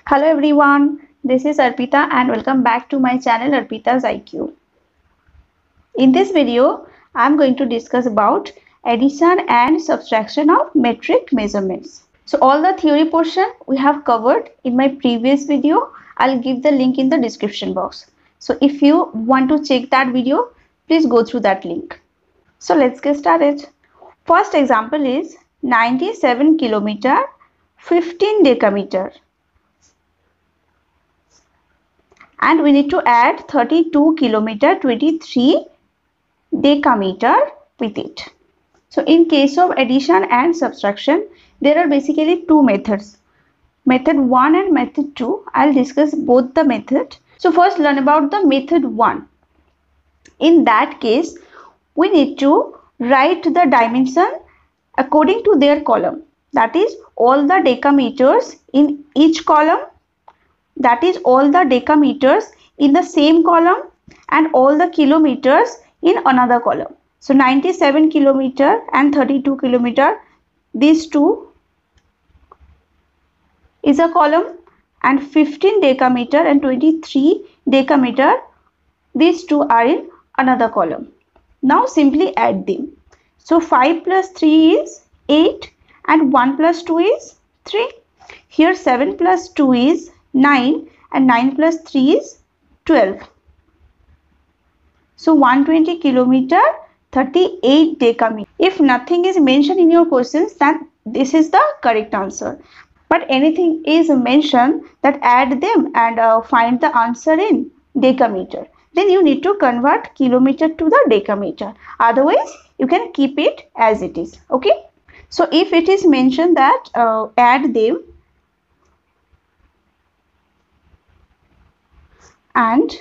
Hello everyone, this is Arpita and welcome back to my channel Arpita's IQ. In this video, I am going to discuss about addition and subtraction of metric measurements. So all the theory portion we have covered in my previous video. I'll give the link in the description box. So if you want to check that video, please go through that link. So let's get started. First example is 97 kilometer, 15 decameter. And we need to add 32 kilometer 23 decameter with it. So in case of addition and subtraction, there are basically two methods, method 1 and method 2. I'll discuss both the method. So first learn about the method 1. In that case, we need to write the dimension according to their column, that is all the decameters in each column, that is all the decameters in the same column and all the kilometers in another column. So 97 kilometer and 32 kilometer, these two is a column, and 15 decameter and 23 decameter, these two are in another column. Now simply add them. So 5 plus 3 is 8 and 1 plus 2 is 3. Here 7 plus 2 is 9 and 9 plus 3 is 12. So 120 kilometer, 38 decameter. If nothing is mentioned in your questions, then this is the correct answer. But anything is mentioned, that add them and find the answer in decameter. Then you need to convert kilometer to the decameter. Otherwise, you can keep it as it is. Okay. So if it is mentioned that add them and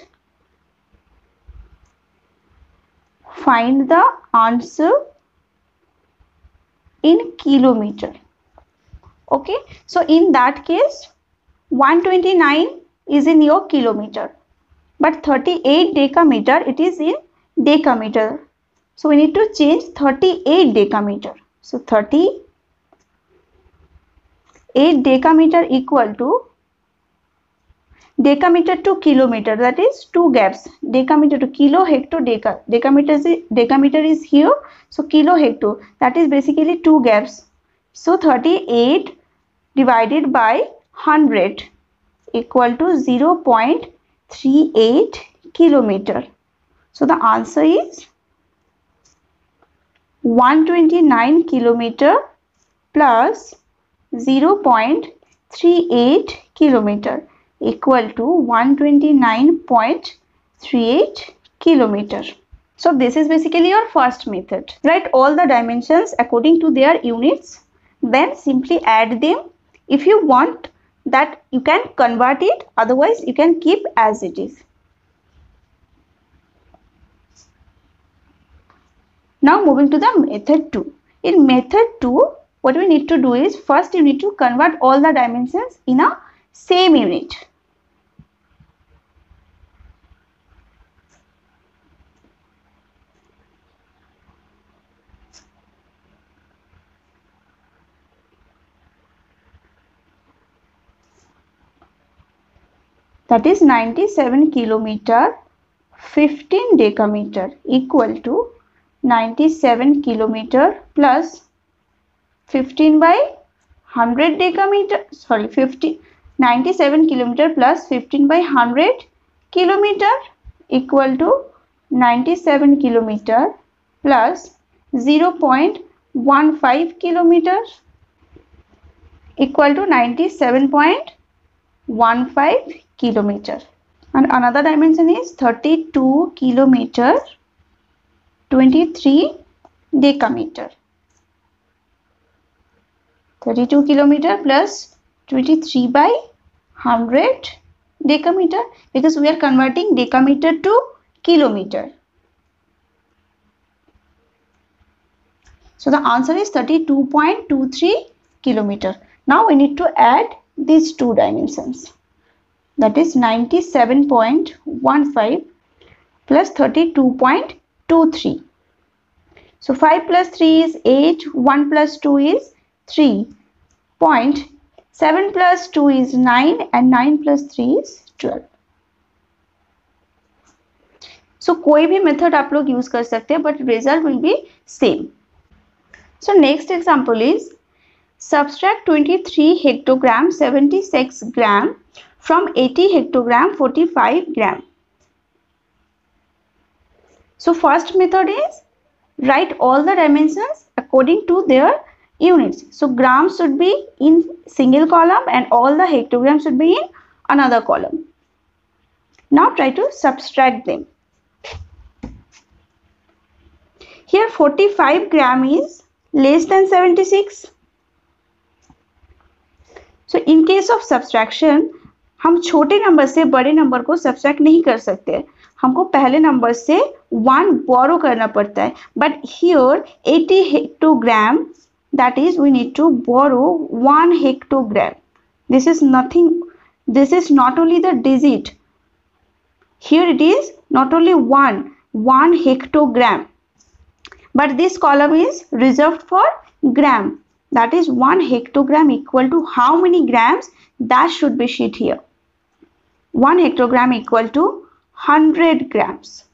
find the answer in kilometer. Okay, so in that case 129 is in your kilometer, but 38 decameter it is in decameter. So we need to change 38 decameter. So 38 decameter equal to decameter to kilometer, that is two gaps, decameter to kilo, hecto, decameter is here, so kilo, hecto, that is basically two gaps. So 38 divided by 100 equal to 0.38 kilometer. So the answer is 129 kilometer plus 0.38 kilometer equal to 129.38 kilometer. So this is basically your first method. Write all the dimensions according to their units, then simply add them. If you want that, you can convert it, otherwise you can keep as it is. Now moving to the method 2. In method 2, what we need to do is, first you need to convert all the dimensions in a same unit. That is 97 kilometer, 15 decameter equal to 97 kilometer plus 15 by 100 decameter, 97 kilometer plus 15 by 100 kilometer equal to 97 kilometer plus 0.15 kilometer equal to 97.15 kilometer. And another dimension is 32 kilometer 23 decameter. 32 kilometer plus 23 by 100 decameter, because we are converting decameter to kilometer. So the answer is 32.23 kilometer. Now we need to add these two dimensions, that is 97.15 plus 32.23. So 5 plus 3 is 8, 1 plus 2 is 3. 7 plus 2 is 9 and 9 plus 3 is 12. So कोई भी method आप लोग use कर सकते हैं, but result will be same. So next example is subtract 23 hectogram 76 gram from 80 hectogram 45 gram. So first method is write all the dimensions according to their units. So grams should be in single column and all the hectograms should be in another column. Now try to subtract them. Here 45 gram is less than 76. So in case of subtraction, हम छोटे number से बड़े number को subtract नहीं कर सकते, हमको पहले नंबर से 1 बोरो करना पड़ता है. But here 80 hectogram, that is we need to borrow 1 hectogram. This is nothing, this is not only the digit, here it is not only 1 hectogram, but this column is reserved for gram. That is 1 hectogram equal to how many grams, that should be sheet here. 1 hectogram equal to 100 grams.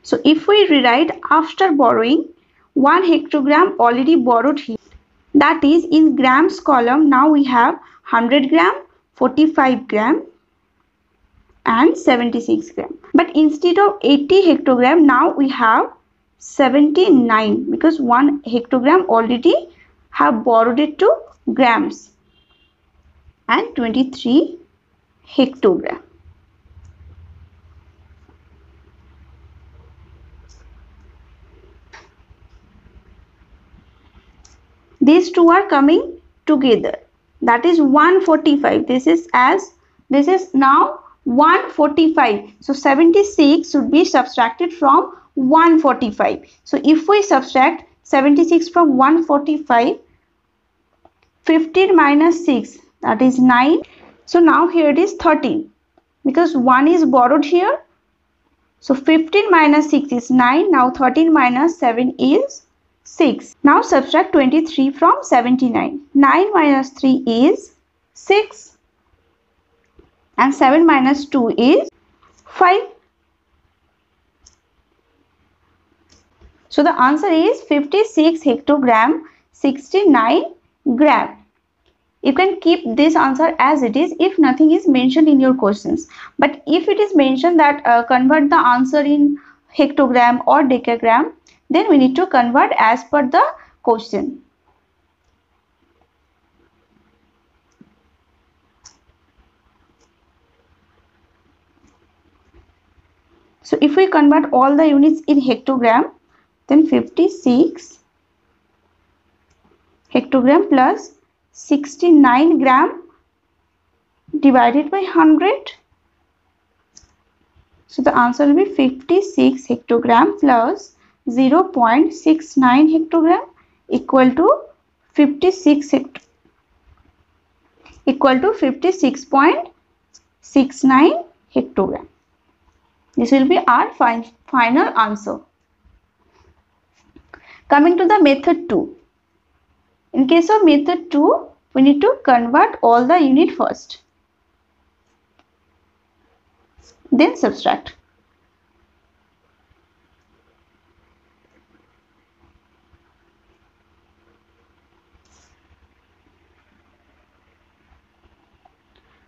So if we rewrite after borrowing, 1 hectogram already borrowed here. That is in grams column, now we have 100 gram, 45 gram and 76 gram. But instead of 80 hectogram, now we have 79, because 1 hectogram already have borrowed it to grams, and 23 hectogram. These two are coming together. That is 145. This is now 145. So 76 should be subtracted from 145. So if we subtract 76 from 145, 15 minus 6, that is 9. So now here it is 13, because 1 is borrowed here. So 15 minus 6 is 9. Now 13 minus 7 is 6. Now subtract 23 from 79. 9 minus 3 is 6. And 7 minus 2 is 5. So the answer is 56 hectogram 69 gram. You can keep this answer as it is if nothing is mentioned in your questions. But if it is mentioned that convert the answer in hectogram or decagram, then we need to convert as per the question. So if we convert all the units in hectogram, then 56 hectogram plus 69 gram divided by 100. So the answer will be 56 hectogram plus 0.69 hectogram equal to 56.69 hectogram. This will be our final answer. Coming to the method 2. In case of method 2, we need to convert all the unit first, then subtract.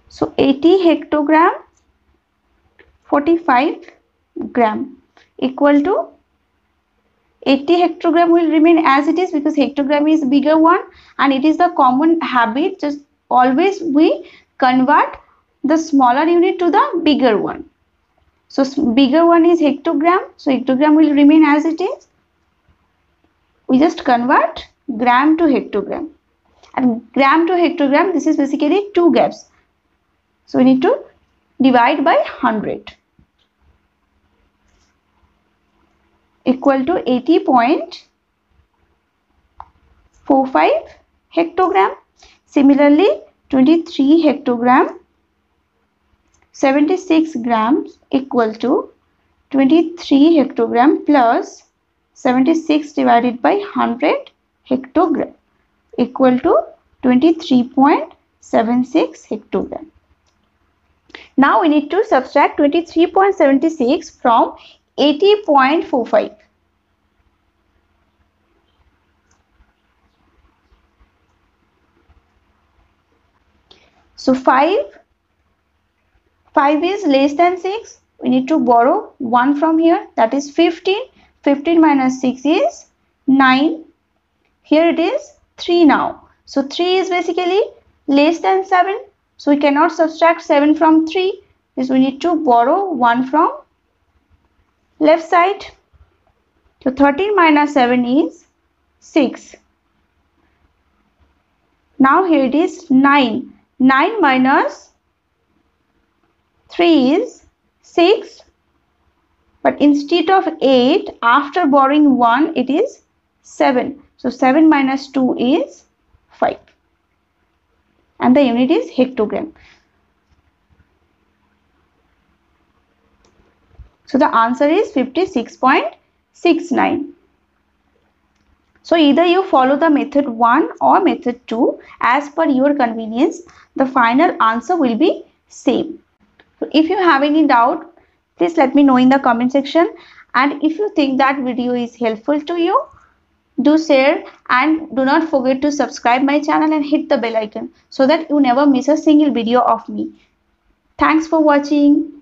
So 80 hectogram 45 gram equal to 80 hectogram will remain as it is, because hectogram is bigger one and it is the common habit, just always we convert the smaller unit to the bigger one. So bigger one is hectogram, so hectogram will remain as it is. We just convert gram to hectogram, and gram to hectogram, this is basically 2 gaps. So we need to divide by 100. Equal to 80.45 hectogram. Similarly, 23 hectogram 76 grams equal to 23 hectogram plus 76 divided by 100 hectogram equal to 23.76 hectogram. Now we need to subtract 23.76 from 80.45. So 5 is less than 6. We need to borrow 1 from here, that is 15. 15 minus 6 is 9. Here it is 3 now. So 3 is basically less than 7. So we cannot subtract 7 from 3. Because we need to borrow 1 from left side. So 13 minus 7 is 6. Now here it is 9. 9 minus 3 is 6. But instead of 8, after borrowing 1, it is 7. So 7 minus 2 is 5. And the unit is hectogram. So the answer is 56.69. So either you follow the method 1 or method 2 as per your convenience. The final answer will be same. So if you have any doubt, please let me know in the comment section. And if you think that video is helpful to you, do share and do not forget to subscribe my channel and hit the bell icon so that you never miss a single video of me. Thanks for watching.